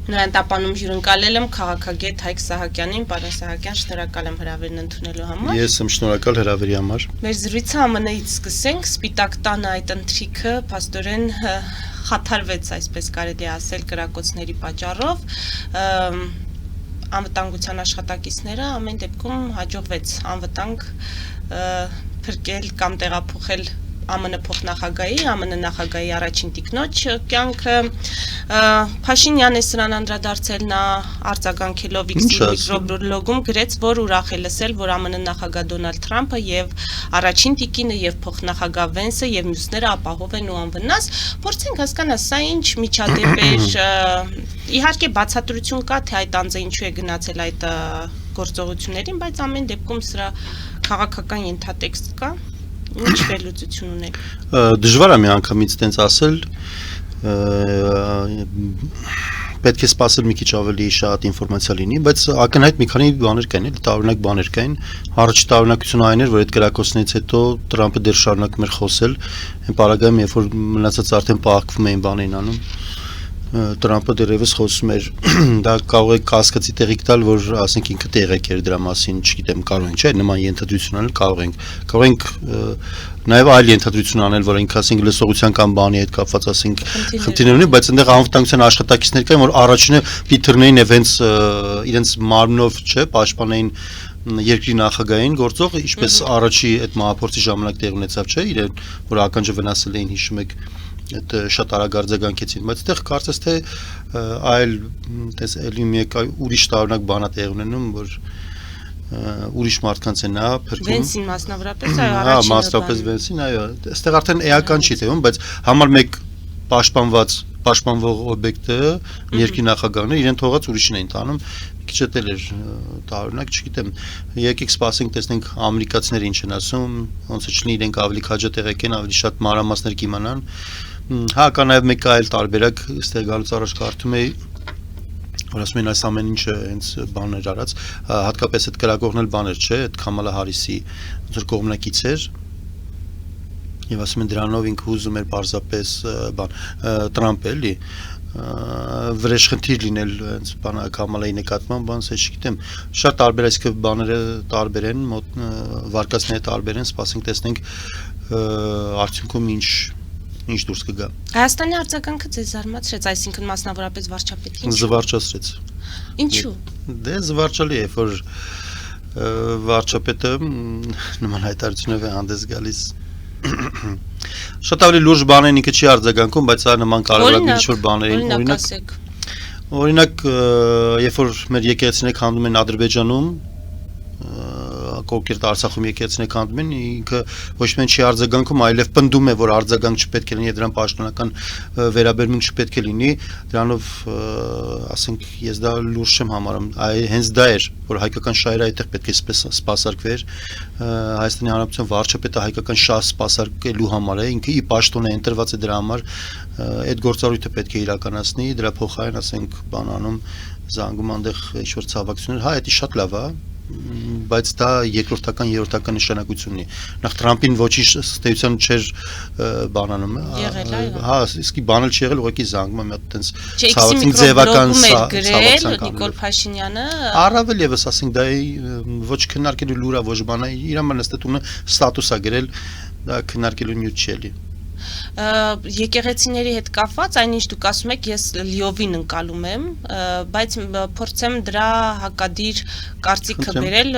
Նրան տապանում հյուրընկալել եմ քաղաքագետ Հայկ Սահակյանին, պարոն Սահակյան, շնորհակալ եմ հրավերն ընդունելու համար։ Ես եմ շնորհակալ հրավերի համար։ Մեր զրույցը ԱՄՆ-ից սկսենք, Սպիտակ տանը այդ ընթրիքը փաստորեն խաթարվեց, այսպես կարելի է ասել, կրակոցների պատճառով։ Անվտանգության աշխատակիցները ամեն դեպքում հաջողվեց անվտանգ փրկել կամ տեղափոխել ԱՄՆ փոխնախագահի, ԱՄՆ նախագահի առաջին տիկնոջ կյանքը։ Փաշինյանը սրան անդրադարձել, նա արձագանքելով X-ի միկրոբլոգում գրեց, որ ուրախ է լսել, որ ԱՄՆ նախագահ Դոնալդ Թրամփը եւ առաջին տիկինը եւ փոխնախագահ Վենսը եւ մյուսները ապահով են ու անվնաս։ Փորձենք հասկանալ, սա ինչ միջադեպ էր, իհարկե բացատրություն կա, թե այդ անձը ինչու է գնացել այդ գործողություններին, բայց ամեն դեպքում սրա քաղաքական ենթատեքստ կա։ Ինչ վերլուծություն ունեք։ Դժվար է մի անգամից տենց ասել, պետք է սպասել մի քիչ ավելի շատ ինֆորմացիա լինի, բայց ակնհայտ մի քանի բաներ կային, տարօրինակ բաներ կային։ Առաջի տարօրինակությունը այն էր, որ այդ կրակոցներից հետո Թրամփը դեռ շարունակում էր խոսել, այն պարագայում, երբ որ մնացած արդեն պահակվում էին բաներին անում, Թրամփը դեռևս խոսում էր, դա կարող է կասկածի տեղիք տալ, որ ասենք ինքը տեղեկ էր դրա մասին, չգիտեմ, կարող ենք, չէ՞, նման ենթադրություն անել, կարող ենք նաև այլ ենթադրություն անել, որ ինքը ասենք լսողության կամ բանի հետ կապված ասենք խնդիրներ ունի, բայց այնտեղ անվտանգության աշխատակիցներ կային, որ առաջինը Պիթերնեին եւ հենց իրենց մարմնով, չէ, պաշտպանային երկրի նախագահային գործող, ինչպես առաջի այդ մահափորձի ժամանակ տեղ ունեցավ, չէ, իրեն որ ականջը վնասել էին, հիշում եք, այդ շատ արագ արձագանքեցին, բայց այդտեղ կարծես թե այլ տես էլի մեկ ուրիշ տարօրինակ բան է տեղ ունենում, որ ուրիշ մարդկանց է նա փրկում։ Վենսին մասնավորապես, այո, առաջինը։ Մասնավորապես Վենսին, այո, այստեղ արդեն էական չի թվում, բայց համար մեկ պաշտպանվող օբյեկտը երկրի նախագահն է, իրեն թողած ուրիշին էին տանում, քիչ էլ էր տարօրինակ, չգիտեմ, եկեք սպասենք, տեսնենք ամերիկացիները ինչ են ասում, ոնց է չլինի իրենք ավելի քաջատեղեք են, ավելի շատ մանրամասներ կիմանան։ Հա, կա նաև մեկ այլ տարբերակ, այստեղ գալուց առաջ կարդում էի, որ ասում են այս ամեն ինչը հենց բաներ արած, հատկապես այդ կրակողն էլ բաներ չէ, այդ Քամալա Հարիսի ոնց որ կողմնակից էր, եւ ասում են դրանով ինքը ուզում էր պարզապես բան Թրամփը էլի վրեժխնդիր լինել հենց բան Քամալայի նկատմամբ, բանս է չգիտեմ, շատ տարբեր այսքը բաները տարբեր են, վարկածները տարբեր են, սպասենք տեսնենք արդյունքում ինչ դուրս կգա։ Հայաստանի արձագանքը ձեզ զարմացրեց, այսինքն մասնավորապես վարչապետին։ Զվարճացրեց։ Ինչու։ Դե զվարճալի է, որ վարչապետը նման հայտարարությունով է հանդես գալիս։ Շատ ավելի լուրջ բաներ ինքը չի արձագանքում, բայց այլ նման կարևորագույն ինչ-որ բաներին, օրինակ, երբ որ մեր եկեղեցիները քանդում են Ադրբեջանում, կողքերտ Արցախում եկեղեցիները քանդում են, ինքը ոչ միայն չի արձագանքում, այլև պնդում է, որ արձագանք չպետք է լինի, դրան պաշտոնական վերաբերմունք չպետք է լինի, դրանով ասենք ես դա լուրջ չեմ համարում, հենց դա էր, որ հայկական շահերը այդտեղ պետք է սպասարկվեր, Հայաստանի Հանրապետության վարչապետը հայկական շահ սպասարկելու համար է, ինքը ի պաշտոն է ընտրված է դրա համար, այդ գործառույթը պետք է իրականացնի, դրա փոխարեն ասենք բանանում զանգում այնտեղ ինչ-որ ցավակցություններ, հա, դա շատ լավ է, բայց դա երկրորդական, երրորդական նշանակություն ունի։ Նախ Թրամփին ոչինչ ստեյության չէր բանանում, հա, իսկի բանել չի եղել, ուղղակի զանգում եմ այդտենց ցավացին ձևական ցավացան Նիկոլ Փաշինյանը առավել եւս ասենք դա ոչ քննարկելու լուր է, ոչ բան է, իր համար նստությունը ստատուս է գրել, դա քննարկելու նյութ չի էլի։ Եկեղեցիների հետ կապված, այնինչ դուք ասում եք, ես լիովին ընկալում եմ, բայց փորձեմ դրա հակադիր կարծիքը բերել,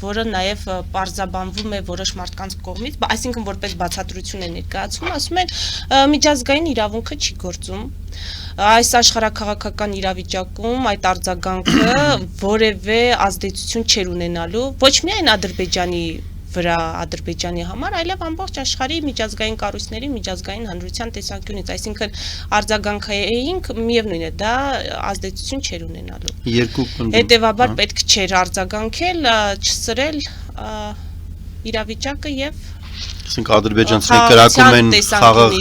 որը նաև պարզաբանվում է որոշ մարդկանց կողմից, այսինքն որպես բացատրություն է ներկայացվում, ասում են միջազգային իրավունքը չի գործում, այս աշխարհաքաղաքական իրավիճակում այդ արձագանքը որևէ ազդեցություն չէր ունենալու, ոչ միայն Ադրբեջանի վրա Ադրբեջանի համար, այլև ամբողջ աշխարհի միջազգային կառույցների, միջազգային հանրության տեսանկյունից, այսինքն արձագանքայինք միևնույն է, դա ազդեցություն չէր ունենալու։ Հետևաբար պետք չէր արձագանքել, չսրել իրավիճակը եւ ասենք ադրբեջանցիները կրակում են խաղաղ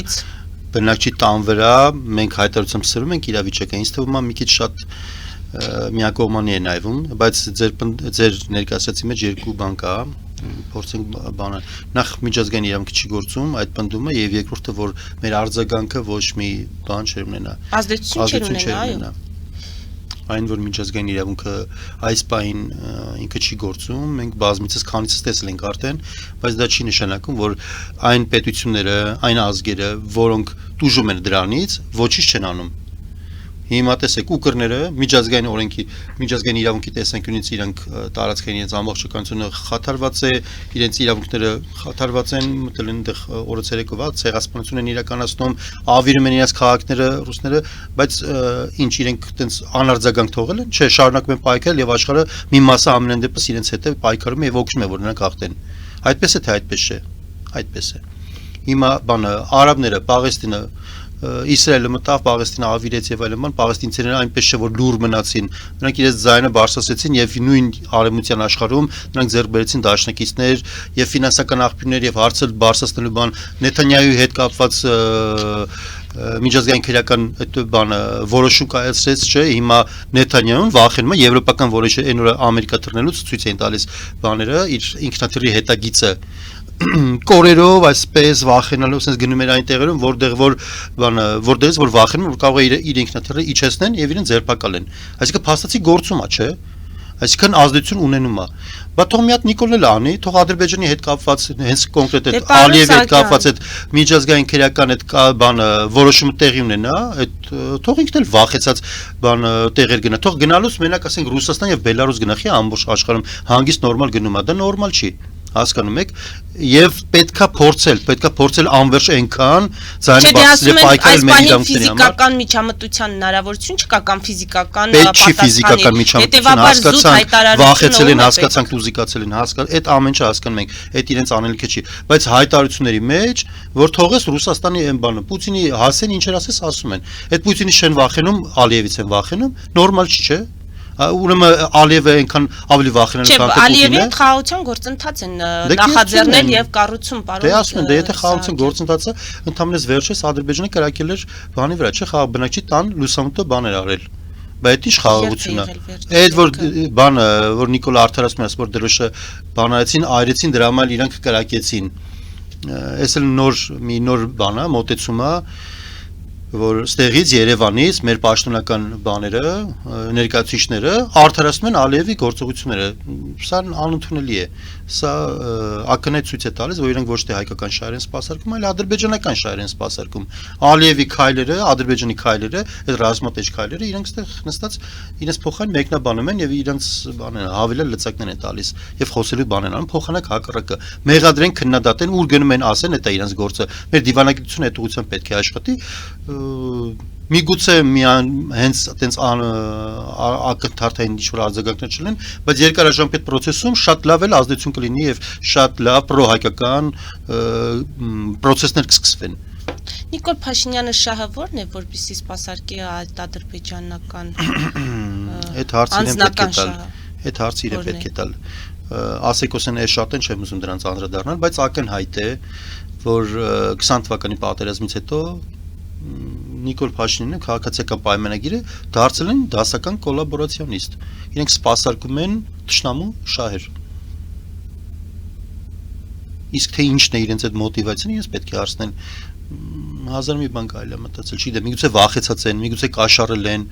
բնակչի տան վրա, մենք հայտարարությամբ սրում ենք իրավիճակը, ինձ թվում է մի քիչ շատ միակողմանի է նայվում, բայց ձեր ներկայացրածի մեջ երկու բան կա, փորձենք բանը նախ միջազգային իրավունք չի գործում այդ պնդումը եւ երկրորդը որ մեր արձագանքը ոչ մի բան չէր ունենա ազդեցություն չէր ունենա այո այն որ միջազգային իրավունքը այս պահին ինքը չի գործում, մենք բազմիցս քանիցս տեսել ենք արդեն, բայց դա չի նշանակում, որ այն պետությունները, այն ազգերը, որոնք տուժում են դրանից, ոչինչ չեն անում։ Հիմա տեսեք ուկրները միջազգային օրենքի, միջազգային իրավունքի տեսանկյունից իրանք տարածքային իրենց ամբողջականությունը խաթարված է, իրենց իրավունքները խաթարված են, մտել են այնտեղ օրը ցերեկով, ցեղասպանություն են իրականացնում, ավիրում են իրենց քաղաքները ռուսները, բայց ինչ իրենք այտենց անարձագանք թողել են, չէ, շարունակում են պայքարել եւ աշխարհը մի մասը ամենայն դեպս իրենց հետ է պայքարում եւ օգնում է որ նրանք հաղթեն։ Այդպես է թե այդպես չէ, այդպես է։ Հիմա բանը արաբները, Պաղեստինը Իսրայելը մտավ, Պաղեստինը ավիրեց եւ այլն, պաղեստինցիները այնպես չէ որ լուր մնացին, նրանք իրենց ձայնը բարձրացրեցին եւ նույն արևմտյան աշխարհում նրանք ձեռք բերեցին դաշնակիցներ եւ ֆինանսական աղբյուրներ եւ հարցը բարձրացնելու բան Նեթանյահուի հետ կապված միջազգային քրեական այդ բանը որոշում կայացրեց, չէ, հիմա Նեթանյահուն վախենում է եվրոպական որոշը այն օրը Ամերիկա թռնելուց ցույց էին տալիս բաները իր ինքնաթիռի հետագիծը կորերով այսպես վախենալով sense գնում էր այն տեղերում որտեղ որ բանը որտեղից որ վախենում որ կարող է իր ինքնաթիռը իջեցնեն եւ իրեն ձերբակալեն այսինքն փաստացի գործում է չէ այսինքն ազդեցություն ունենում է բա թող մի հատ Նիկոլել անի թող Ադրբեջանի հետ կապված հենց կոնկրետ այդ Ալիևի հետ կապված այդ միջազգային քրեական այդ բանը որոշումը տեղի ունենա այդ թող ինքն էլ վախեցած բանը տեղեր գնա թող գնալուց մենակ ասենք Ռուսաստան եւ Բելարուս գնախի ամբողջ աշխարհում հանգիստ նորմալ գնում է դա նորմալ չի հասկանում եք եւ պետքա փորձել անverջ այնքան ձայնը բացել պայքարել մեր իրավունքների համար ֆիզիկական միջամտության հնարավորություն չկա կամ ֆիզիկական ֆիզիկական միջամտություն հասկացանք վախեցել են հասկացանք լուզիկացել են այդ ամեն ինչը հասկանում ենք այդ իրենց անելիքը չի բայց հայտարարությունների մեջ որ թողես Ռուսաստանի այն բանը Պուտինի հասեն ինչեր ասես ասում են այդ Պուտինի շեն վախենում Ալիևից են վախենում նորմալ չի ուրեմն Ալիևը այնքան ավելի վախենալի քան Պուտինը։ Ալիևի հետ խաղաղության գործընթաց են նախաձեռնել եւ կառուցում պարոն։ Դե ասում են, դե եթե խաղաղության գործընթացը ընդհանրապես վերջերս Ադրբեջանը կրակել էր բանի վրա, չէ՞, խաղաղ բնակչի տան լուսամուտը բաներ արել։ Բայց ի՞նչ խաղաղություն է։ Այդ որ բանը, որ Նիկոլա արդարացնում է, որ դրոշը բանարեցին, այրեցին, դրա համար իրանք կրակեցին։ Այս էլ նոր բան է, մոտեցում է որ ստեղից Երևանից մեր պաշտոնական բաները, ներկայացուցիչները արդարացնում են Ալիևի գործողությունները։ Սա անընդունելի է։ Սա ակնհայտ ցույց է տալիս, որ իրենք ոչ թե հայկական շահեր են սպասարկում, այլ ադրբեջանական շահեր են սպասարկում։ Ալիևի քայլերը, Ադրբեջանի քայլերը, այդ ռազմատեժ քայլերը իրենք ստեղ նստած իրենց փոխան մեկնաբանում են եւ իրենց բաները հավելել լծակներ են տալիս եւ խոսելու բան են անում փոխանակ հակառակը։ Մեղադրեն քննադատեն ուր գնում են ասեն, դա իրենց գործը։ Մեր դիվանագիտությունը այդ ուղղությամբ պետք է աշխատի միգուցե միան հենց այտենց ակնթարթային ինչ-որ արձագանքներ չլինեն, բայց երկարաժամկետ process-ում շատ լավ էլ ազդեցություն կլինի եւ շատ լավ պրոհայկական process-ներ կսկսվեն։ Նիկոլ Փաշինյանը շահը ո՞րն է, որպեսզի սպասարկի այդ ադրբեջանական այդ հարցը իրեն պետք է տալ։ Ասեկոսեն է շատ են չեմ ուզում դրանց անդրադառնալ, բայց ակնհայտ է, որ 20 թվականի պատերազմից հետո Նիկոլ Փաշինյանը քաղաքացիական պայմանագիրը դարձել են դասական կոլաբորացիոնիստ։ Իրենք սպասարկում են թշնամու շահեր։ Իսկ թե ինչն է իրենց այդ մոտիվացիան, իրենց պետք է հարցնեն հազար մի բան կարելի է մտածել, չի դե միգուցե վախեցած են, միգուցե կաշառել են,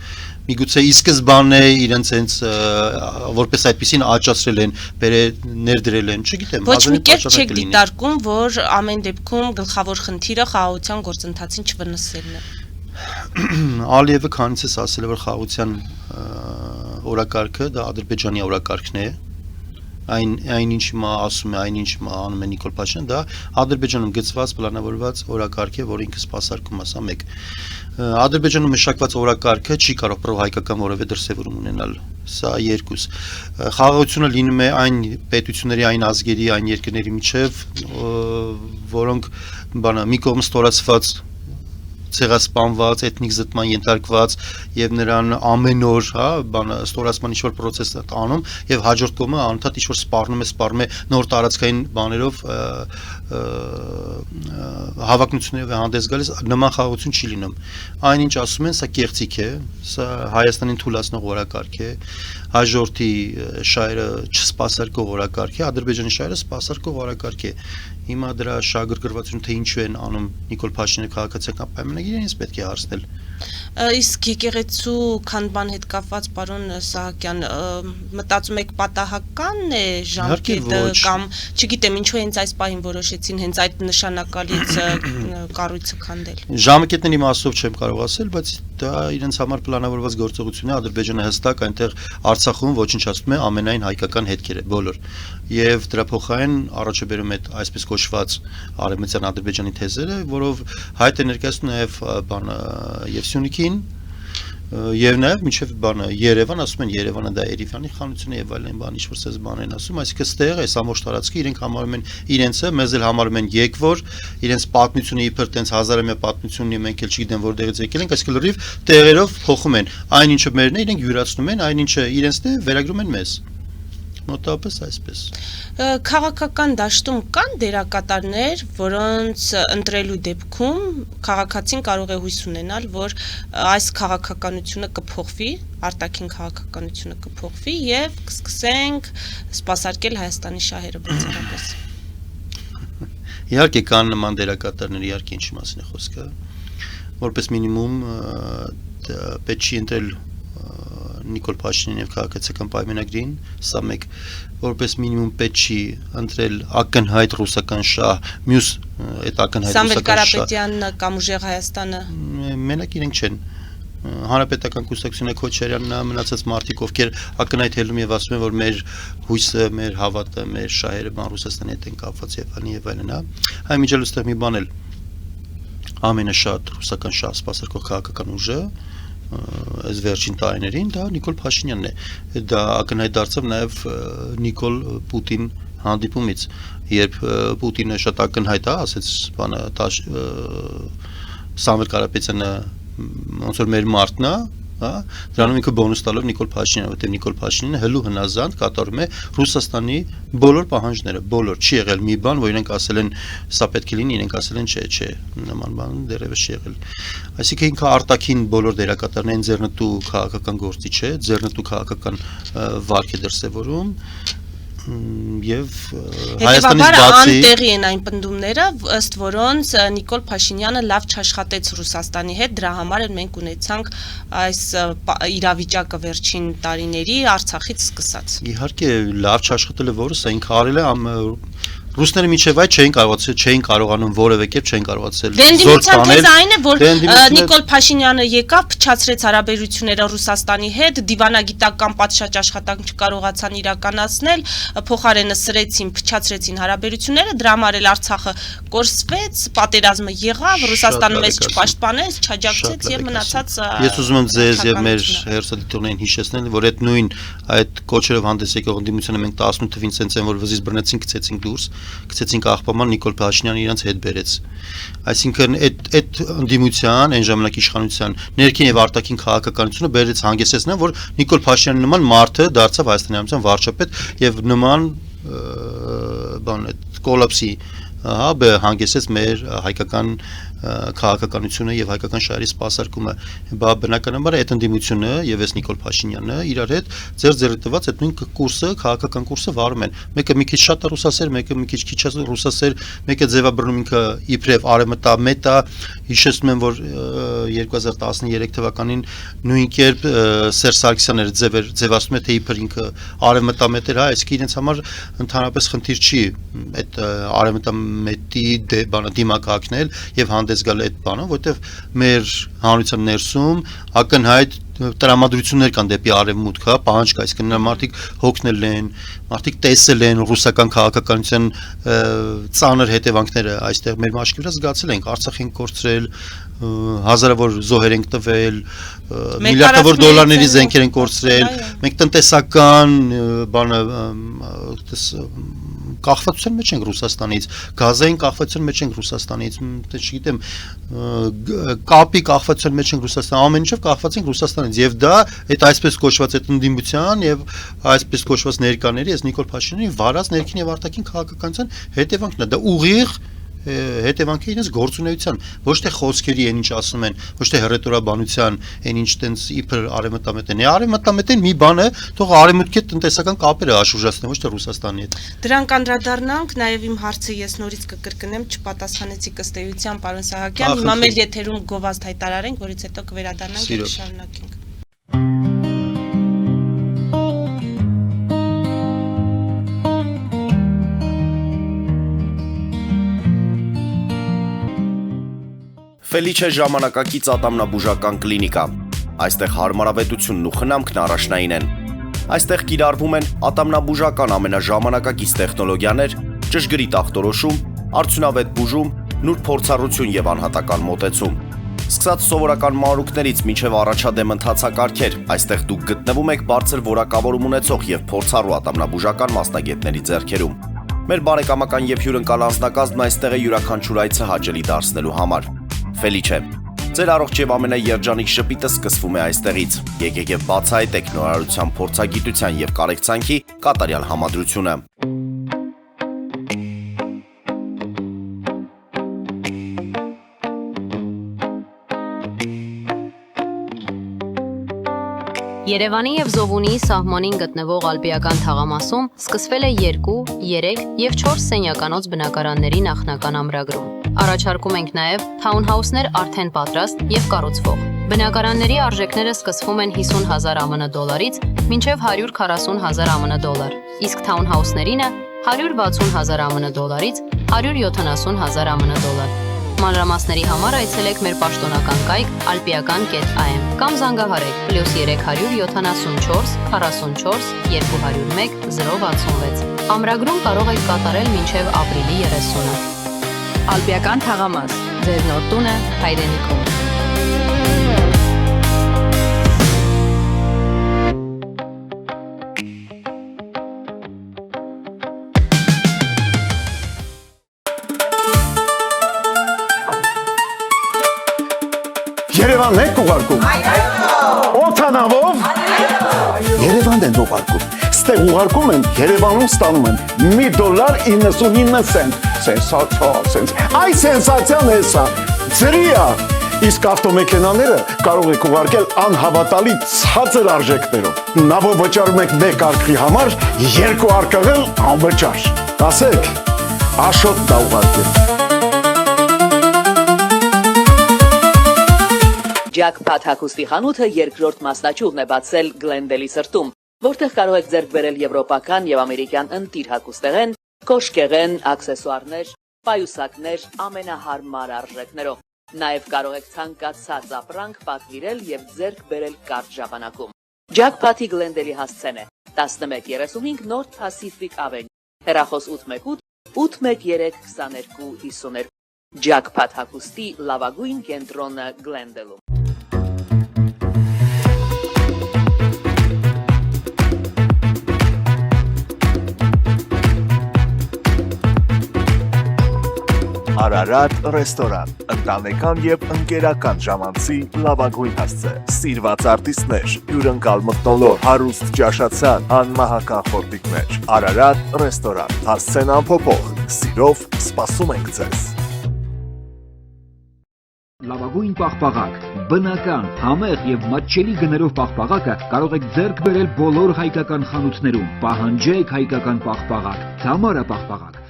միգուցե ի սկզբանե իրենց հենց որպես այդպեսին աճացրել են, ներդրել են, չգիտեմ, ոչ մի կերպ չեք դիտարկում, որ ամեն դեպքում գլխավոր խնդիրը խաղաղության գործընթացին չվնասելն է։ Ալիևը քանիցս ասել է, որ խաղաղության օրակարգը դա Ադրբեջանի օրակարգն է։ Այն ինչ հիմա ասում է, այն ինչ հիմա անում է Նիկոլ Փաշինյանը, դա Ադրբեջանում գծված պլանավորված օրակարգ է, որ ինքը սպասարկում է, սա մեկ։ Ադրբեջանում մշակված օրակարգը չի կարող պրոհայկական որևէ դրսևորում ունենալ, սա երկուս։ Խաղաղությունը լինում է այն պետությունների, այն ազգերի, այն երկրների միջև, որոնք բանը մի կողմ ստորացված ցեղասպանված, էթնիկ զտման ենթարկված եւ նրան ամեն օր, հա, բանը ստորացման ինչ-որ process է անում եւ հաջորդ կողմը անընդհատ ինչ-որ սպառնում է նոր տարածքային բաներով հավակնություններով հանդես գալիս նման խաղաղություն չի լինում։ Այնինչ ասում են, սա կեղծիք է, սա Հայաստանին թույլատնող օրակարգ է, հաջորդի շահերը չսպասարկող օրակարգ է, Ադրբեջանի շահերը սպասարկող օրակարգ է։ Հիմա դրա շահագրգռվածությունը թե ինչու են անում Նիկոլ Փաշինյանը քաղաքացիական պայմանագիրը ինձ պետք է հարցնել։ Իսկ եկեղեցու քան բան հետ կապված պարոն Սահակյան մտածում եք պատահական է ժամկետը կամ չգիտեմ ինչու հենց այս պահին որոշեցին հենց այդ նշանակալից կառույցը քանդել։ Ժամկետների մասով չեմ կարող ասել, բայց դա իրենց համար պլանավորված գործողություն է, Ադրբեջանը հստակ այնտեղ Արցախում ոչնչացնում է ամենայն հայկական հետքերը, բոլոր։ Եվ դրա փոխարեն առաջ է բերում այդ այսպես կոչված արևմտյան Ադրբեջանի թեզերը, որով հայտ է ներկայացնում նաև բանը եւ Սյունիքին եւ նաեւ մինչեւ բանը Երևան, ասում են Երևանը դա Երևանի խանությունը եւ այլն բան ինչ-որ ցես բան են ասում, այսինքն ստեղ այս ամբողջ տարածքը իրենք համարում են իրենցը, մեզ էլ համարում են եկվոր, իրենց պատմությունը իբր տենց հազարամյա պատմությունն է, մենք էլ չգիտեմ որտեղից եկել ենք, այսինքն լրիվ տեղերով փոխում են, այնինչը մերն է, իրենք յուրացնում են, այնինչը իրենցն է, վերագրում են մեզ։ Մոտավորապես այսպես։ Քաղաքական դաշտում կան դերակատարներ, որոնց ընտրելու դեպքում քաղաքացին կարող է հույս ունենալ, որ այս քաղաքականությունը կփոխվի, արտաքին քաղաքականությունը կփոխվի եւ կսկսենք սպասարկել Հայաստանի շահերը բացառապես։ Իհարկե կան նման դերակատարներ, իհարկե ինչի մասին է խոսքը, որպես մինիմում պետք չի ընտրել Նիկոլ Փաշինյանը եւ քաղաքացիական պայմանագրին, սա մեկ որպես մինիմում պետք չի ընտրել ակնհայտ ռուսական շահ, մյուս այդ ակնհայտ Սամվել ռուսական շահ։ Կարապետյանն կամ ուժեղ Հայաստանը Մենակ իրենք չեն։ Հանրապետական կուսակցությունը Քոչարյանն է, մնացած մարդիկ, ովքեր ակնհայտ հելում եւ ասում են, որ մեր հույսը, մեր հավատը, մեր շահերը բան Ռուսաստանի հետ են կապված եւ այլն հա։ Հայ միջելուստեղ մի բան էլ ամենաշատ ռուսական շահ սպասարկող քաղաքական ուժը այս վերջին տարիներին դա Նիկոլ Փաշինյանն է։ Դա ակնհայտ դարձավ նաև Նիկոլ Պուտին հանդիպումից, երբ Պուտինը շատ ակնհայտ է, ասեց բանը Սամվել Կարապետյանը ոնց որ մեր մարդն է, հա, դրանում ինքը բոնուս տալով Նիկոլ Փաշինյանը, որտեղ Նիկոլ Փաշինյանը հելու հնազանդ կատարում է Ռուսաստանի բոլոր պահանջները, բոլոր, չի եղել մի բան, որ իրենք ասել են սա պետք է լինի, իրենք ասել են չէ, նման բան դեռևս չի եղել։ Այսինքն ինքը արտաքին բոլոր դերակատարներն ձեռնտու քաղաքական գործիչ է, ձեռնտու քաղաքական վարք է դրսևորում եւ Հայաստանից բացի անտեղի են այն պնդումները, ըստ որոնց Նիկոլ Փաշինյանը լավ չաշխատեց Ռուսաստանի հետ, դրա համար էլ մենք ունեցանք այս իրավիճակը վերջին տարիների Արցախից սկսած։ Իհարկե լավ չաշխատել է որը, սա ինքը արել է Ռուսները միջև այդ չէին կարողանում որևէ կերպ չէին կարողացել զոր տանել։ Այն է, որ Նիկոլ Փաշինյանը եկավ, փչացրեց հարաբերությունները Ռուսաստանի հետ, դիվանագիտական պատշաճ աշխատանք չկարողացան իրականացնել, փոխարենը սրեցին, փչացրեցին հարաբերությունները, դրա համար էլ Արցախը կորսվեց, պատերազմը եղավ, Ռուսաստանը մեզ չպաշտպանեց, չաջակցեց եւ մնացած Ես ուզում եմ ձեզ եւ մեր հերոսադիտողներին հիշեցնել, որ այդ նույն այդ կոչերով հանդես եկող ընդդիմությունը մենք 18 թվին ցենց են որ վզից բռնեցին, գցեցինք դուրս գցեցինք աղբաման Նիկոլ Փաշինյանը իրենց հետ բերեց։ Այսինքն այդ ընդդիմության, այն ժամանակ իշխանության ներքին եւ արտաքին քաղաքականությունը բերեց հանգեցրեց նա, որ Նիկոլ Փաշինյանի նման մարդը դարձավ Հայաստանի Հանրապետության վարչապետ եւ նման բան այդ կոլապսի հա հանգեցրեց մեր հայկական քաղաքականությունը եւ հայկական շահերի սպասարկումը, բա բնականաբար այդ ընդդիմությունը եւ այս Նիկոլ Փաշինյանը իրար հետ ձեր տված այդ նույն կուրսը, քաղաքական կուրսը վարում են։ Մեկը մի քիչ շատ ռուսասեր, մեկը մի քիչ ռուսասեր, մեկը ձևաբռնում ինքը իբրև արևմտամետ է, հիշեցնում եմ, որ 2013 թվականին նույն կերպ Սերժ Սարգսյանը ձևացնում է, թե իբր ինքը արևմտամետ էր, հա, այսինքն իրենց համար ընդհանրապես խնդիր չի այդ արևմտամետի բանը դիմակայել եւ հանդես գալ այդ բանը, որտեվ մեր հանրության ներսում ակնհայտ տրամադրություններ կան դեպի արևմուտք, հա, պահանջ կա, այսինքն մարդիկ հոգնել են, մարդիկ տեսել են ռուսական քաղաքականության ծանր հետևանքները, այստեղ մեր մաշկի վրա զգացել ենք, Արցախ ենք կորցրել, հազարավոր զոհեր ենք տվել, միլիարդավոր դոլարների զենքեր ենք կորցրել, մենք տնտեսական բանը կախվածության մեջ ենք Ռուսաստանից, գազային կախվածության մեջ ենք Ռուսաստանից, չգիտեմ, կապի կախվածության մեջ ենք Ռուսաստան, ամեն ինչով կախված ենք Ռուսաստանից եւ դա այդ այսպես կոչված այդ ընդդիմության եւ այսպես կոչված ներկաների այս Նիկոլ Փաշինյանի վարած ներքին եւ արտաքին քաղաքականության հետևանքն է, դա ուղիղ հետևանքի իրենց գործունեության, ոչ թե խոսքերի այն ինչ ասում են, ոչ թե հռետորաբանության, այն ինչ տենց իբր արևմտամետեն է, արևմտամետեն մի բան է, թող արևմուտքի տնտեսական կապերը աշխուժացնեն, ոչ թե Ռուսաստանի հետ։ Դրանք անդրադառնանք, նաև իմ հարցը ես նորից կկրկնեմ, չպատասխանեցի ըստ էության, պարոն Սահակյան, հիմա մեր եթերում գովազդ հայտարարենք, որից հետո կվերադառնանք եւ կշարունակենք։ Ֆելիչե ժամանակակից ատամնաբուժական կլինիկա։ Այստեղ հարմարավետությունն ու խնամքն առաջնային են։ Այստեղ կիրառվում են ատամնաբուժական ամենաժամանակակից տեխնոլոգիաներ, ճշգրիտ ախտորոշում, արդյունավետ բուժում, նուրբ փորձառություն եւ անհատական մոտեցում։ Սկսած սովորական մանրուքներից մինչև առաջադեմ ընթացակարգեր, այստեղ դուք գտնվում եք բարձր որակավորում ունեցող եւ փորձառու ատամնաբուժական մասնագետների ձեռքերում։ Մեր բարեկամական եւ հյուրընկալ անձնակազմն այստեղ է յուրաքանչյուր այցը հաճելի դարձնելու համար։ Ֆելիչե, ձեր առողջ եւ ամենաերջանիկ շպիտը սկսվում է այստեղից։ Եկեք եւ բացահայտեք նորարարության փորձագիտության եւ կարեկցանքի կատարյալ համադրությունը։ Երևանի եւ Զովունիի սահմանին գտնվող ալպիական թաղամասում սկսվել է 2, 3 եւ 4 սենյականոց բնակարանների նախնական ամրագրում։ Առաջարկում ենք նաեւ թաունհաուսներ արդեն պատրաստ եւ կառուցվող։ Բնակարանների արժեքները սկսվում են 50,000 ԱՄՆ դոլարից մինչև 140,000 ԱՄՆ դոլար, իսկ թաունհաուսներինը 160,000 ԱՄՆ դոլարից 170,000 ԱՄՆ դոլար։ Մանրամասների համար այցելեք մեր պաշտոնական կայք alpiakan.am կամ զանգահարեք +374 44 201 066։ Ամրագրում կարող եք կատարել մինչև ապրիլի 30-ը։ Ալպիական թաղամաս, ձեր նոր տունը հայրենիքում։ Երևանն եք ուղարկում։ Օթանավով։ Երևանն են ուղարկում։ Ստեղ ուղարկում են, Երևանում ստանում են $1.99 սենսացիա։ Այ սենսացիան է սա։ Ծրիա։ Իսկ ավտոմեքենաները կարող եք ուղարկել անհավատալի ցածր արժեքներով։ Նավով վճարում եք 1 արկղի համար, 2 արկղել անվճար։ Ասեք, Աշոտ դա ուղարկել։ Jackpot հագուստի խանութը երկրորդ մասնաճյուղն է բացել Գլենդելի սրտում, որտեղ կարող եք ձեռք բերել եվրոպական եւ ամերիկյան ընտիր հագուստեղեն, կոշկեղեն, աքսեսուարներ, պայուսակներ ամենահարմար արժեքներով։ Նաեւ կարող եք ցանկացած ապրանք պատվիրել եւ ձեռք բերել կարճ ժամանակում։ Jackpot-ի Գլենդելի հասցեն է 1135 North Pacific Avenue, հեռախոս 818 813 2252։ Jackpot հագուստի լավագույն կենտրոնը Գլենդելում։ Արարատ ռեստորան, ընտանեկան եւ ընկերական ժամանցի լավագույն հասցե, սիրված արտիստներ, հյուրընկալ մթնոլորտ, հարուստ ճաշացան, անմահական խորտիկներ։ Արարատ ռեստորան, հասցեն անփոփոխ, սիրով սպասում ենք ձեզ։ Լավագույն պաղպաղակ, բնական, համեղ եւ մատչելի գներով պաղպաղակը կարող եք ձեռք բերել բոլոր հայկական խանութներում։ Պահանջեք հայկական պաղպաղակ, Թամարա պաղպաղակ։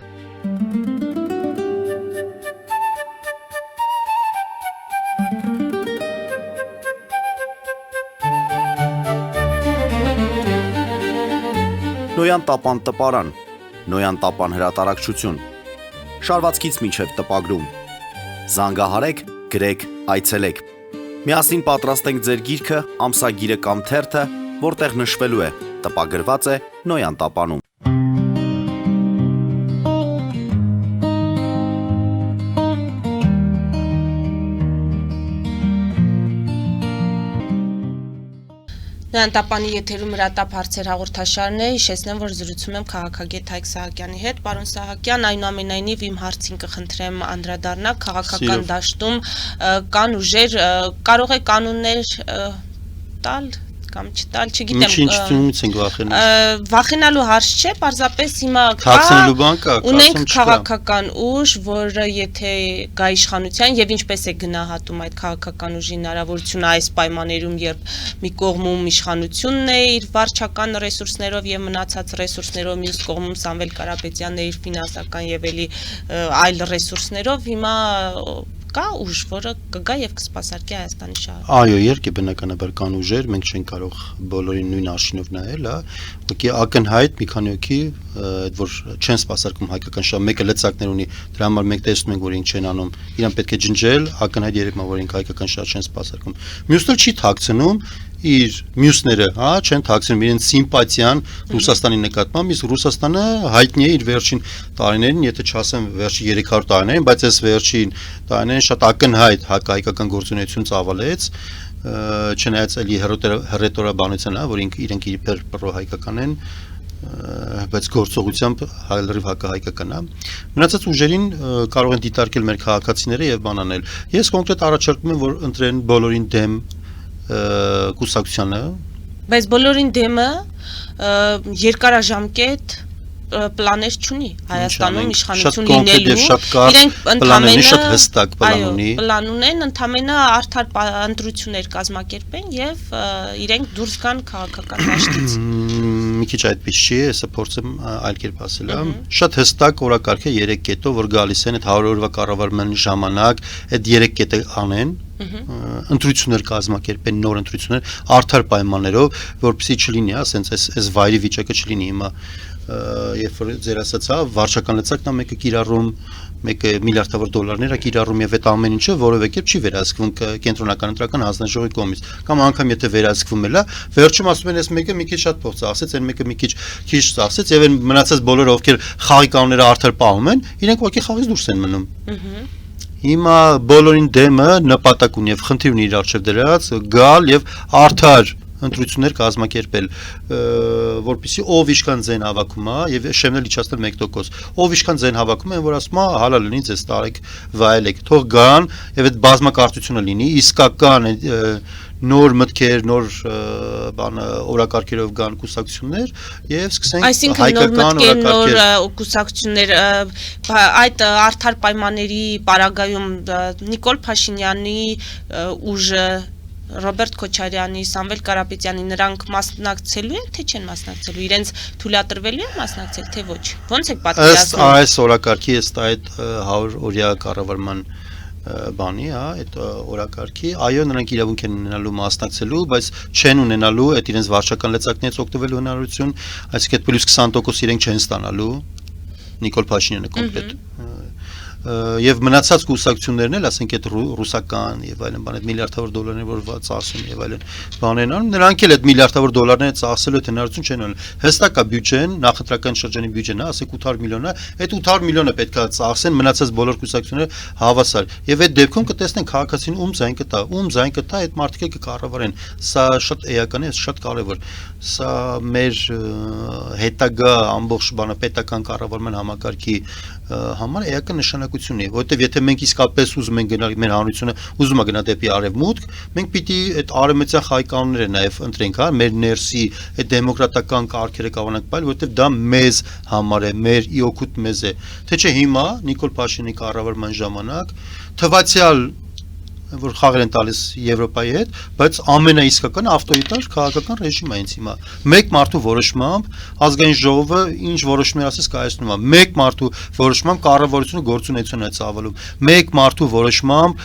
Նոյան տապան տպարան, Նոյան տապան հրատարակչություն, շարվածքից մինչև տպագրում, զանգահարեք, գրեք, այցելեք, միասին պատրաստենք ձեր գիրքը, ամսագիրը կամ թերթը, որտեղ նշվելու է, տպագրված է Նոյան տապանում։ Նոյան տապանի եթերում հրատապ հարցեր հաղորդաշարն է, հիշեցնեմ, որ զրուցում եմ քաղաքագետ Հայկ Սահակյանի հետ։ Պարոն Սահակյան, այնուամենայնիվ իմ հարցին կխնդրեմ անդրադառնալ, քաղաքական դաշտում կան ուժեր, կարող է կանոններ տալ կամ չտալ, չգիտեմ։ Ինչից ենք վախենում։ Վախենալու հարց չէ, պարզապես հիմա Թաքցնելու բան կա, ունենք քաղաքական ուժ, որը եթե գա իշխանության եւ ինչպես է գնահատում այդ քաղաքական ուժի հնարավորությունը այս պայմաններում, երբ մի կողմում իշխանությունն է իր վարչական ռեսուրսներով եւ մնացած ռեսուրսներով, մյուս կողմում Սամվել Կարապետյանն է իր ֆինանսական եւ էլի այլ ռեսուրսներով, հիմա կա ուժ, որը կգա եւ կսպասարկի Հայաստանի շահը։ Այո, երկի բնականաբար կան ուժեր, մենք չենք կարող բոլորին նույն արշինով նայել, հա։ Ուղղակի ակնհայտ մի քանի հոգի, այդ որ չեն սպասարկում հայկական շահը, մեկը լծակներ ունի, դրա համար մենք տեսնում ենք, որ ինչ չեն անում, իրան պետք է ջնջել, ակնհայտ երևում է, որ ինք հայկական շահ չեն սպասարկում։ Մյուսը չի թաքցնում իր մյուսները, հա, չեն թաքցնում իրենց սիմպաթիան Ռուսաստանի նկատմամբ, իսկ Ռուսաստանը հայտնի է իր վերջին տարիներին, եթե չասեմ վերջի 300 տարիներին, բայց այս վերջին տարիներին շատ ակնհայտ հայկական գործունեություն ծավալեց, չնայած էլի հռետորաբանության, հա, որ իրենք իբր պրոհայկական են, բայց գործողությամբ լրիվ հակահայկական է։ Մնացած ուժերին կարող են դիտարկել մեր քաղաքացիները եւ բանանել։ Ես կոնկրետ առաջարկում եմ, որ ընտրեն բոլորին դեմ կուսակցությանը, բայց բոլորին դեմը երկարաժամկետ պլաներ չունի Հայաստանում իշխանություն լինելու, իրենք ընդամենը շատ հստակ պլան ունի, պլան ունեն, ընդամենը արդար ընտրություններ կազմակերպեն եւ իրենք դուրս գան քաղաքական դաշտից։ Մի քիչ այդպես չի, հեսա փորձեմ այլ կերպ ասել, շատ հստակ օրակարգ է 3 կետով, որ գալիս են այդ 100 օրվա կառավարման ժամանակ, այդ 3 կետը անեն, ընտրություններ կազմակերպեն, նոր ընտրություններ արդար պայմաններով, որպեսզի չլինի, ասենց այս վայրի վիճակը չլինի հիմա, երբ որ ձեր ասացա, վարչական լծակն է մեկը կիրառում, մեկը միլիարդավոր դոլարներ է կիրառում եւ այդ ամեն ինչը որևէ կերպ չի վերահսկվում կենտրոնական ընտրական հանձնաժողովի կողմից, կամ անգամ եթե վերահսկվում էլ է, վերջում ասում են այս մեկը մի քիչ շատ փող ծախսեց, այն մեկը մի քիչ ծախսեց եւ այն մնացած բոլորը ովքեր խաղի կանոնները արդար պահում են, իրենք ուղղակի խաղից դուրս են մնում։ Հիմա բոլորին դեմը նպատակ ունի եւ խնդիր ունի իր առջեւ դրած գալ եւ արդար ընտրություններ կազմակերպել, որպեսզի ով իշքան ձեն հավաքում է եւ շեմնել իջացնել 1%, ով իշքան ձեն հավաքում են, որ ասում է հալա լինի ձեզ տարեք վայելեք, թող գան եւ այդ բազմակարծությունը լինի, իսկական նոր մտքեր, նոր բան օրակարգերով գան կուսակցություններ եւ սկսենք հայկական օրակարգեր, նոր կուսակցություններ, այդ արդար պայմանների պարագայում Նիկոլ Փաշինյանի ուժը Ռոբերտ Քոչարյանի, Սամվել Կարապետյանի նրանք մասնակցելու են, թե չեն մասնակցելու, իրենց թույլատրվելու են մասնակցել, թե ոչ, ոնց եք պատկերացնում։ Այս օրակարգի, ըստ այդ 100 օրյա կառավարման բանի, հա, այդ օրակարգի, այո, նրանք իրավունք են ունենալու մասնակցելու, բայց չեն ունենալու այդ իրենց վարչական լծակներից օգտվելու հնարավորություն, այսինքն այդ պլյուս 20% իրենք չեն ստանալու, Նիկոլ Փաշինյանը կոնկրետ եւ մնացած կուսակցություններն էլ, ասենք այդ ռուսական եւ այլն բան, այդ միլիարդավոր դոլարներ որ ծախսում եւ այլն բաներն անում, նրանք էլ այդ միլիարդավոր դոլարները ծախսելու հնարավորություն չեն ունենում։ Հստակ է բյուջեն, նախընտրական շրջանի բյուջեն, ասենք 800 միլիոն է, այդ 800 միլիոնը պետք է ծախսեն մնացած բոլոր կուսակցությունները հավասար։ Եվ այդ դեպքում կտեսնեն քաղաքացին ում ձայն կտա, այդ մարդիկ կկառավարեն։ Սա շատ էական է, շատ կարեւոր։ Սա մեր հետագա ամբողջ բանը պետական կառավարման համակարգի համար էական նշանակություն է, որովհետև եթե մենք իսկապես ուզում ենք գնալ մեր հանրությունը ուզում է գնա դեպի արևմուտք, մենք պիտի այդ արևմտյան խաղի կանոնները նաև ընտրենք, հա, մեր ներսի այդ դեմոկրատական կարգերը կավանանք պայել, որովհետև դա մեզ համար է, մեր իօգուտ մեզ է։ Թե չէ հիմա Նիկոլ Փաշինյանի կառավարման ժամանակ թվացial որ խաղեր են տալիս Եվրոպայի հետ, բայց ամենաիսկական ավտորիտար քաղաքական ռեժիմը հենց հիմա։ Մեկ մարդու որոշմամբ ազգային ժողովը ինչ որոշումներ ասես կայացնում է։ Մեկ մարդու որոշմամբ կառավարությունը գործունեություն է ծավալում։ Մեկ մարդու որոշմամբ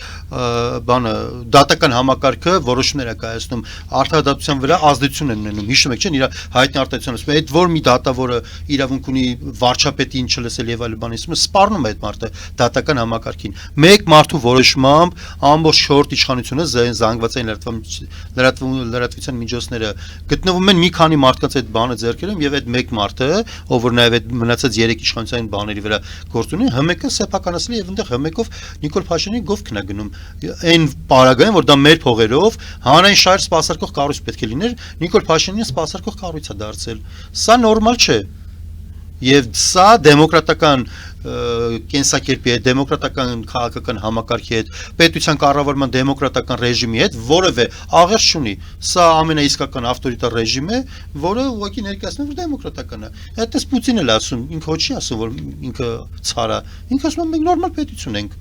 բանը դատական համակարգը որոշումներ է կայացնում։ Արդարադատության վրա ազդեցություն են ունենում։ Հիշում եք, չէ՞, իր հայտնի արտահայտությունը ասում է, այդ որ մի դատավորը իրավունք ունի վարչապետի ինչ չլսել եւ այլ բան ասում է, սպառնում է այդ մարդը դատական համակարգին։ Մեկ մարդու որոշմամբ ամբողջ շորտ իշխանությունը զանգվածային լրատվության միջոցները գտնվում են մի քանի մարդկանց այդ բանը ձեռքերում եւ այդ մեկ մարդը, ով որ նաեւ այդ մնացած 3 իշխանության բաների վրա գործ ունի, հմեկը սեփականացնել եւ այնտեղ հմեկով Նիկոլ Փաշինյանի գովքն է գնում։ Այն պարագայում, որ դա մեր փողերով հանրային շահեր սպասարկող կառույց պետք է լիներ, Նիկոլ Փաշինյանը սպասարկող կառույց է դարձել։ Սա նորմալ չէ։ Եվ սա դեմոկրատական կենսակերպի հետ, դեմոկրատական քաղաքական համակարգի հետ, պետության կառավարման դեմոկրատական ռեժիմի հետ որևէ աղերս չունի։ Սա ամենաիսկական ավտորիտար ռեժիմ է, որը ուղղակի ներկայացնում է որ դեմոկրատական է։ Այդպես Պուտինն էլ ասում, ինքը ոչ չի ասում, որ ինքը ցար է։ Ինքը ասում է մենք նորմալ պետություն ենք։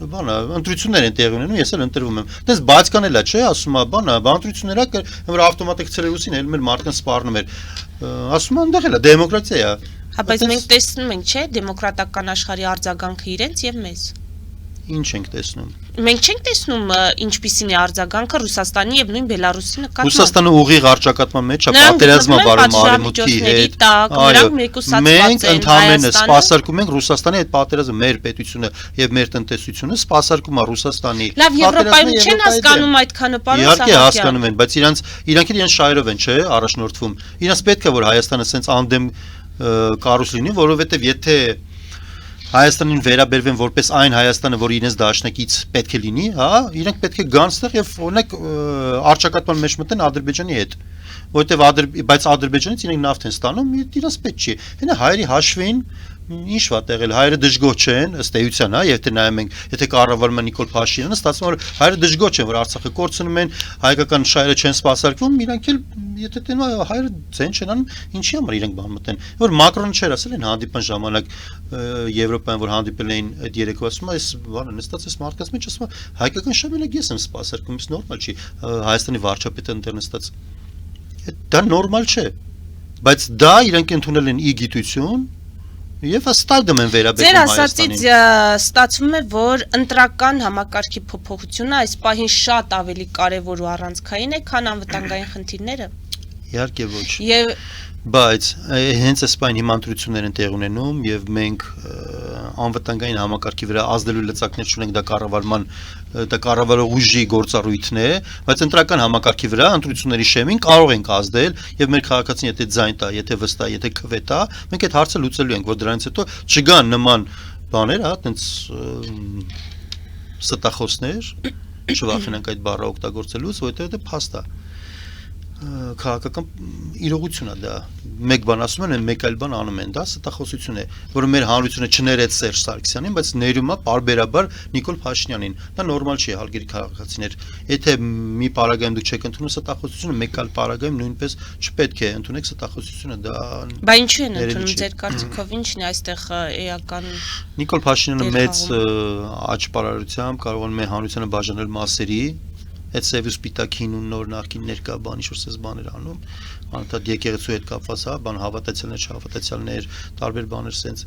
Բանա, ընտրություններ են տեղի ունենում, ես էլ ընտրվում եմ։ Դες բաց կանել է, չէ, ասում է, բանա, ընտրությունները որ ավտոմատիկ ցելուսին էլ մեր մարդկան սպառնում էր։ Ասում է, այնտեղ էլ է դեմոկրատիա է։ Հա, բայց մենք տեսնում ենք, չէ, դեմոկրատական աշխարհի արձագանքը իրենց եւ մեզ։ Ինչ ենք տեսնում։ Մենք չենք տեսնում ինչպիսին է արձագանքը Ռուսաստանի եւ նույն Բելարուսի նկատմամբ։ Ռուսաստանը ուղիղ արճակատման մեջ է, պատերազմ է վարում արևմուտքի հետ։ Նրանք մեկուսացված Մենք ընդհանրապես սպասարկում ենք Ռուսաստանի հետ պատերազմը, մեր պետությունը եւ մեր տնտեսությունը սպասարկում է Ռուսաստանի։ Լավ, Եվրոպայում չեն հասկանում այդքանը, պարոն Իհարկե հասկանում են, բայց իրանք իրենց շահերով են, չէ, առաջնորդվում։ Իրանց պետք է որ Հայաստանը սենց անդեմ կառույց լինի, որովհետեւ եթե Հայաստանին վերաբերվեն որպես այն Հայաստանը, որ իրենց դաշնակից պետք է լինի, հա, իրենք պետք է գան ստեղ եւ օրինակ արճակատման մեջ մտնեն Ադրբեջանի հետ, որովհետեւ բայց Ադրբեջանից իրենք նավթ են ստանում, իրենց պետք չի։ Հենա հայերի հաշվին ինչ վատ եղել, հայերը դժգոհ չեն, ըստ էության, հա, եթե նայում ենք, եթե կառավարում է Նիկոլ Փաշինյանը, ստացվում է որ հայերը դժգոհ չեն, որ Արցախը կորցնում են, հայկական շահերը չեն սպասարկվում, իրանք էլ եթե տենա հայերը ձեն չեն անում, ինչի համար իրենք բան մտեն։ Որ Մակրոնը չէր ասել են հանդիպան ժամանակ Եվրոպայում որ հանդիպել էին այդ երեկո ասում է, այս բանը նստած այս մարդկանց մեջ ասում է հայկական շահերը ես եմ սպասարկում, իսկ նորմալ չի Հայաստանի վարչապետը ընտեր նստած։ Դա նորմալ չէ։ Բայց դա իրենք ընդունել են ի գիտություն Եվ ստայդում են վերաբերվում Հայաստանին։ Ձեր ասածից ստացվում է, որ ընտրական համակարգի փոփոխությունը այս պահին շատ ավելի կարևոր ու առանցքային է, քան անվտանգային խնդիրները։ Իհարկե ոչ։ Եվ բայց հենց այս պահին հիմա ընտրություններ են տեղ ունենում եւ մենք անվտանգային համակարգի վրա ազդելու լծակներ չունենք, դա կառավարող ուժի գործառույթն է, բայց ընտրական համակարգի վրա ընտրությունների շեմին կարող ենք ազդել եւ մեր քաղաքացին եթե ձայն տա, եթե վստահ, եթե քվե տա, մենք այդ հարցը լուծելու ենք, որ դրանից հետո չգան նման բաներ, հա, տենց ստախոսներ, չվախենանք այդ բառը օգտագործելուց, որովհետեւ դա փաստ է։ Քաղաքական իրողություն է դա մեկ բան ասում են մեկ այլ բան անում են դա ստախոսություն է որը մեր հանրությունը չներեց Սերժ Սարգսյանին բայց ներում է պարբերաբար Նիկոլ Փաշինյանին դա նորմալ չի հալգերի քաղաքացիներ եթե մի պարագայում դուք չեք ընդունում ստախոսությունը մեկ այլ պարագայում նույնպես չպետք է ընդունեք ստախոսությունը դա Բա ինչու են ընդունում ձեր կարծիքով ինչն է այստեղ էական Նիկոլ Փաշինյանը մեծ աճպարարությամբ կարողանում է հանրությանը բաժանել մասերի Այդ սև սպիտակին ու նոր նախքին ներկա բան ինչ-որ սես բաներ անում, անընդհատ եկեղեցու հետ կապված, հա, բան հավատացյալներ, չհավատացյալներ, տարբեր բաներ սենց։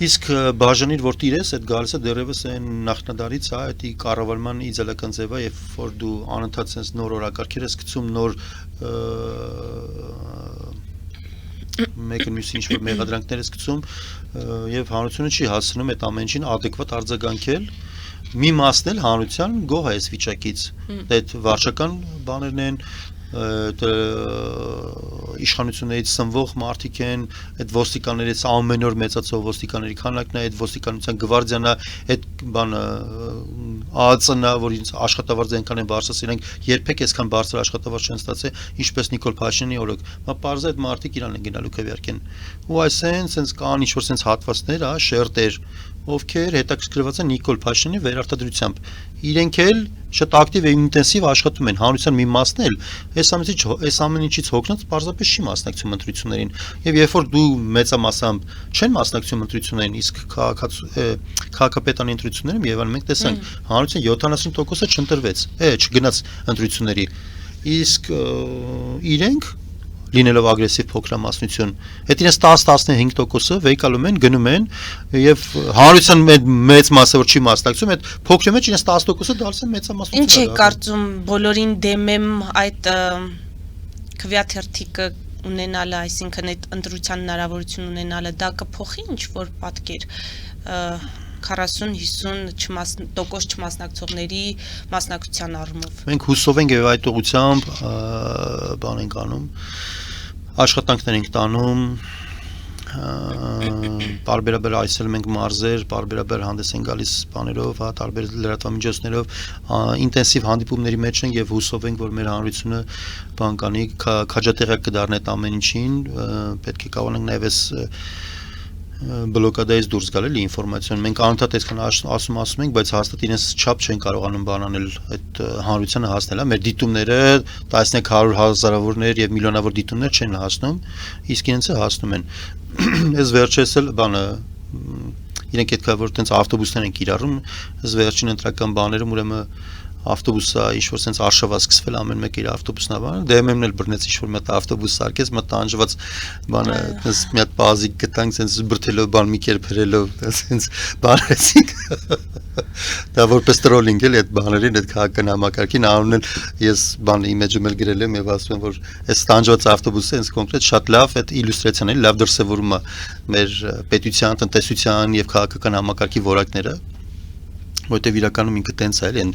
Իսկ բաժանիր որ տիրես, այդ գալիս է դեռևս այն նախնադարից, հա, այդ կառավարման իդեալական ձևը, երբ որ դու անընդհատ սենց նոր օրակարգեր ես գցում, նոր մեկը մյուսի ինչ-որ մեղադրանքներ ես գցում, եւ հանրությունը չի հասցնում այդ ամեն ինչին adekvat արձագանքել մի մասն էլ հանրության գոհ է այս վիճակից այդ վարչական բաներն են իշխանություններից սնվող մարդիկ են այդ ոստիկաններից ամեն օր մեծացող ոստիկանների քանակն է այդ ոստիկանության գվարդիան է այդ բանը ԱԱՑ-ն է որ ինձ աշխատավարձ այնքան են բարձրացրել իրենք երբեք այսքան բարձր աշխատավարձ չեն ստացել ինչպես Նիկոլ Փաշինյանի օրոք բա պարզ է այդ մարդիկ իրան են գնալու քվեարկեն ու այսենց կան ինչ-որ սենց հատվածներ հա շերտեր ովքեր հետաքրքրված են Նիկոլ Փաշինյանի վերարտադրությամբ իրենք էլ շատ ակտիվ եւ ինտենսիվ աշխատում են հանրության մի մասն էլ այս ամեն ինչից հոգնած պարզապես չի մասնակցում ընտրություններին եւ երբ որ դու մեծամասամբ չեն մասնակցում ընտրություններին իսկ քաղաքապետարանի ընտրություններում Երևանում մենք տեսանք հանրության 70%-ը չընտրվեց չգնաց ընտրությունների իսկ իրենք լինելով ագրեսիվ փոքրամասնություն, այդ իրենց 10-15%-ը վեկալում են, գնում են եւ հանրության մեծ մասը որ չի մասնակցում, այդ փոքրի մեջ իրենց 10%-ը դարձել մեծամասնություն։ Ինչ է կարծում բոլորին դեմ եմ այդ քվեաթերթիկը ունենալը, այսինքն այդ ընտրության հնարավորություն ունենալը, դա կփոխի ինչ որ պատկեր 40-50% չմասնակցողների մասնակցության առումով։ Մենք հուսով ենք եւ այդ ուղղությամբ բան ենք անում աշխատանքներ ենք տանում տարբերաբար այսել մենք մարզեր, տարբերաբար հանդես են գալիս բաներով, հա, տարբեր լրատվամիջոցներով, ինտենսիվ հանդիպումների մեջ ենք եւ հուսով ենք, որ մեր հանրությունը բան կանի, քաջատեղյակ կդառնա այդ ամեն ինչին, պետք է կարողանանք նաեւ այս բլոկադայից դուրս գալ էլի ինֆորմացիոն մենք անընդհատ այսքան ասում ենք, բայց հաստատ իրենց չափ չեն կարողանում բանանել այդ հանրությանը հասնել, հա, մեր դիտումները տասնյակ 100 հազարավորներ եւ միլիոնավոր դիտումներ չեն հասնում, իսկ իրենցը հասնում են։ Այս վերջերս էլ բանը իրենք այդքա որ տենց ավտոբուսներ են կիրառում, այս վերջին ընտրական բաներում ուրեմն ավտոբուսը ինչ-որ sense արշավա սկսվել ամեն մեկ իր ավտոբուսն ա դեմեմն էլ բռնեց ինչ-որ մի հատ ավտոբուս սարքեց մտ անջված բանը sense մի հատ բազիկ գտանք sense բրթելով բան մի կերպ հրելով sense բարեցիկ դա որպես տրոլինգ էլ այդ բաներին այդ քաղաքական համակարգին անունն էլ ես բան իմիջում էլ գրել եմ եւ ասում եմ որ այս տանջված ավտոբուսը sense կոնկրետ շատ լավ այդ իլյուստրացիան է լավ դրսևորում է մեր պետության տնտեսության եւ քաղաքական համակարգի որակները որտեվ իրականում ինքը տենց է էլի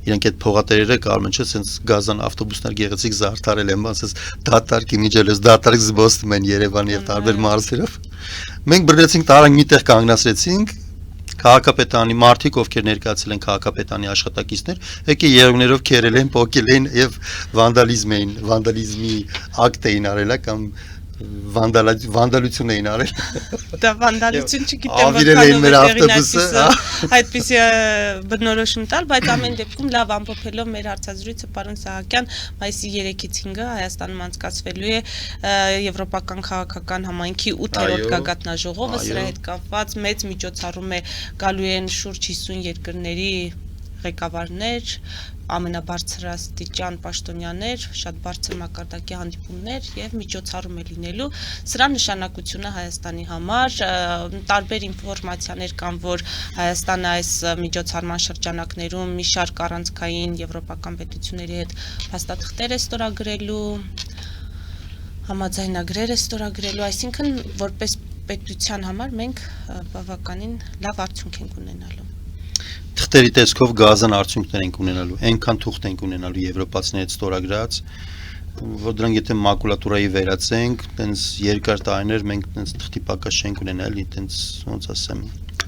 իրենք այդ փողատերերը կարում են չէ sense գազան ավտոբուսներ գեղեցիկ զարդարել են ասես դատարկ իմիջելս դատարկ զբոսնում են Երևանի եւ տարբեր մարզերով մենք բռնեցինք տարանք միտեղ կանգնացրեցինք քաղաքապետարանի մարդիկ ովքեր ներկայացել են քաղաքապետարանի աշխատակիցներ եկե երողներով քերել են փոկել են եւ վանդալիզմի ակտ էին արել կամ վանդալություն էին արել դա վանդալություն չգիտեմ ավիրել մեր ավտոբուսը այդպեսի բնորոշում տալ բայց ամեն դեպքում լավ ամփոփելով մեր հարցազրույցը պարոն Սահակյան մայիսի 3-ից 5-ը Հայաստանում անցկացվելու է եվրոպական քաղաքական համայնքի 8-րդ գագաթնաժողովը սրա հետ կապված մեծ միջոցառում է գալու են շուրջ 50 երկրների ղեկավարներ ամենաբարձրաստիճան պաշտոնյաներ, շատ բարձր մակարդակի հանդիպումներ եւ միջոցառում է լինելու։ Սրա նշանակությունը Հայաստանի համար տարբեր ինֆորմացիաներ կան, որ Հայաստանը այս միջոցառման շրջանակներում մի շարք առանցքային եվրոպական պետությունների հետ փաստաթղթեր է ստորագրելու, համաձայնագրեր է ստորագրելու, այսինքն որպես պետության համար մենք բավականին լավ արդյունք ենք ունենալու։ Թղթերի տեսքով գազան արդյունքներ ենք ունենալու, այնքան թուղթ ենք ունենալու եվրոպացիների հետ ստորագրած, որ դրանք եթե մակուլատուրայի վերածենք, տենց երկար տարիներ մենք տենց թղթի պակաս չենք ունենալ, տենց ոնց ասեմ,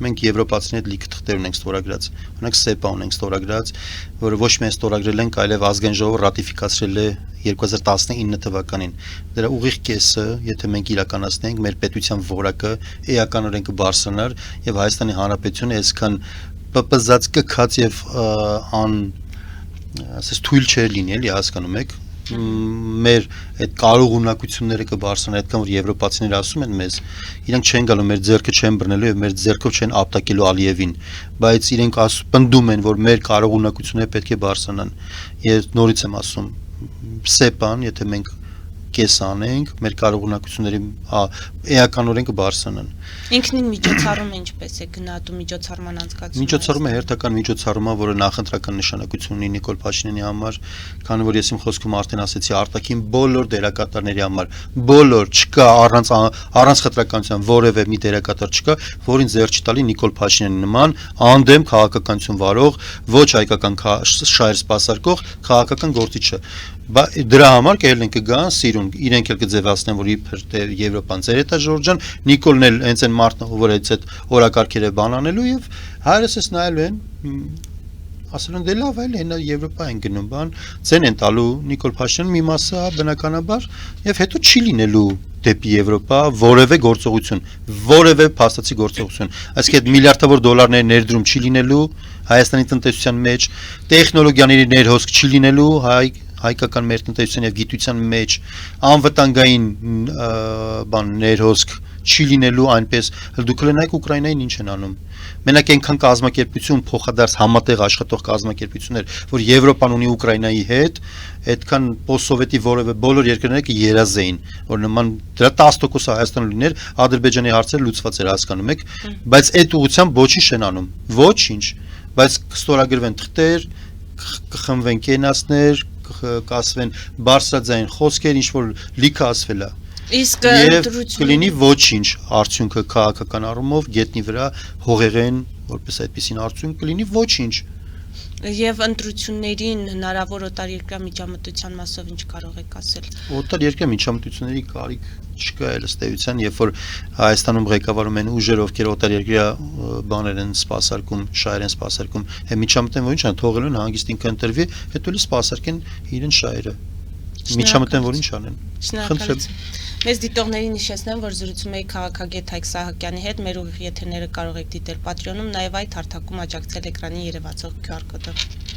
մենք եվրոպացիների հետ լիքը թղթեր ունենք ստորագրած, օրինակ SEPA ունենք ստորագրած, որը ոչ միայն ստորագրել ենք, այլև ազգային ժողովը ռատիֆիկացրել է 2019 թվականին։ Դրա ուղիղ կեսը, եթե մենք իրականացնենք, մեր պետության որակը էականորեն կբարձրանար եւ Հայաստանի Հանրապետությունը այսքան պպզած կքած եւ ասես թույլ չէր լինի, էլի հասկանում եք մեր այդ կարողունակությունները կբարձրանան, այդքան որ եվրոպացիները ասում են մեզ, իրենք չեն գալու մեր ձեռքը չեն բռնելու եւ մեր ձեռքով չեն ապտակելու Ալիևին, բայց իրենք պնդում են, որ մեր կարողունակությունները պետք է բարձրանան։ Ես նորից եմ ասում, SEPA-ն, եթե մենք կես անենք, մեր կարողունակությունների էականորեն կբարձրանան։ Ինքնին միջոցառումը ինչպես է գնահատում միջոցառման անցկացումը։ Միջոցառումը հերթական միջոցառում է, որը նախընտրական նշանակություն ունի Նիկոլ Փաշինյանի համար, քանի որ ես իմ խոսքում արդեն ասեցի արտաքին բոլոր դերակատարների համար, բոլոր չկա առանց խտրականության որևէ մի դերակատար չկա, որին ձեռ չի տալի Նիկոլ Փաշինյանի նման անդեմ քաղաքականություն վարող, ոչ հայկական շահեր սպասարկող քաղաքական գործիչը։ Դրա համար կերել են կգան սիրուն, իրենք էլ կձևացնեն, որ իբր Եվրոպան ծեր էտա Ժորժան, Նիկոլն էլ հենց այն մարդն որ այդ օրակարգերը բանանելու եւ հայրս էս նայելու են, ասել են դե լավ այլ հենա Եվրոպա են գնում բան, ցեն են տալու Նիկոլ Փաշինյանը մի մասը բնականաբար եւ հետո չի լինելու դեպի Եվրոպա որևէ գործողություն, որևէ փաստացի գործողություն, այսինքն այդ միլիարդավոր դոլարների ներդրում չի լինելու Հայաստանի տնտեսության մեջ, տեխնոլոգիաների ներհոսք չի լինելու հայկական մեր տնտեսության եւ գիտության մեջ անվտանգային բան ներհոսք չի լինելու այնպես դուք կլինեք Ուկրաինային ինչ են անում մենակ այնքան կազմակերպություն փոխադարձ համատեղ աշխատող կազմակերպություններ որ Եվրոպան ունի Ուկրաինայի հետ այդքան post-սովետի որևէ բոլոր երկրները կերազեին որ նման դրա 10% Հայաստանը լիներ Ադրբեջանի հարցերը լուծված էր հասկանում եք բայց այդ ուղղությամբ ոչինչ չեն անում ոչինչ բայց կստորագրվեն թղթեր կխմվեն կենացներ կասվեն բարձրաձայն խոսքեր ինչ որ լիքը ասվել է իսկ կլինի ոչինչ արդյունքը քաղաքական առումով գետնի վրա հողեղեն որպես այդպեսին արդյունք կլինի ոչինչ Եվ ընտրություններին հնարավոր օտարերկրյա միջամտության մասով ինչ կարող եք ասել։ Օտարերկրյա միջամտությունների կարիք չկա ըստ էության, երբ որ Հայաստանում ղեկավարում են ուժեր, ովքեր օտարերկրյա բաներ են սպասարկում, շահեր են սպասարկում, հե միջամտեն որ ինչ են թողել են հանգիստ ինքը ընտրվի, հետո էլ սպասարկեն իրեն շահերը։ Միջամտեն որ ինչ անեն։ Շնորհակալություն։ Մեզ դիտողներին նշեցնեմ, որ զրուցում էի քաղաքագետ Հայկ Սահակյանի հետ, մեր ուղիղ եթերները կարող եք դիտել Patreon-ում, նաև այդ հարթակում աջակցել էկրանին երևացող QR կոդով։